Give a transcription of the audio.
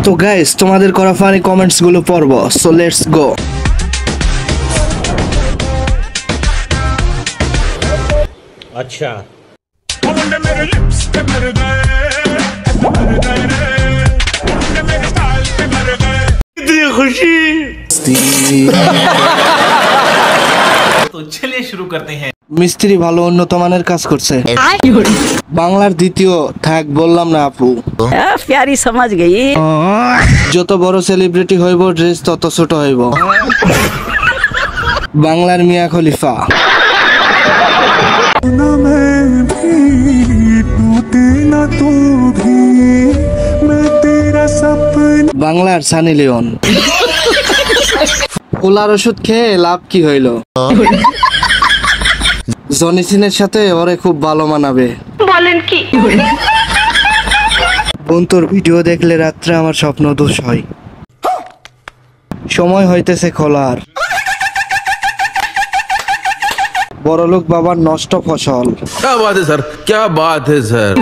তো গাইস, তোমাদের করা ফানি কমেন্টস গুলো পড়ব, সো লেটস গো। अच्छा इतनी खुशी। तो चलिए शुरू करते हैं। মিস্ত্রি ভালো উন্নত মানের কাজ করছে। বাংলার দ্বিতীয় থাক বললাম না আপু। प्यारी समझ गई। যত বড় সেলিব্রিটি হইব ড্রেস তত ছোট হইব। বাংলার মিয়া খলিফা। বাংলার সানি লিওন। ফুলার ওষুধ খেয়ে লাভ কি হইল? জনি সিনের সাথে ওরে খুব ভালো মানাবে। বলেন কি? বোন, তোর ভিডিও দেখলে রাত্রে আমার স্বপ্ন দোষ হয়। সময় হইতেছে খোলার। বড়লোক বাবার নষ্ট ফসল। क्या बात है सर, क्या बात है सर।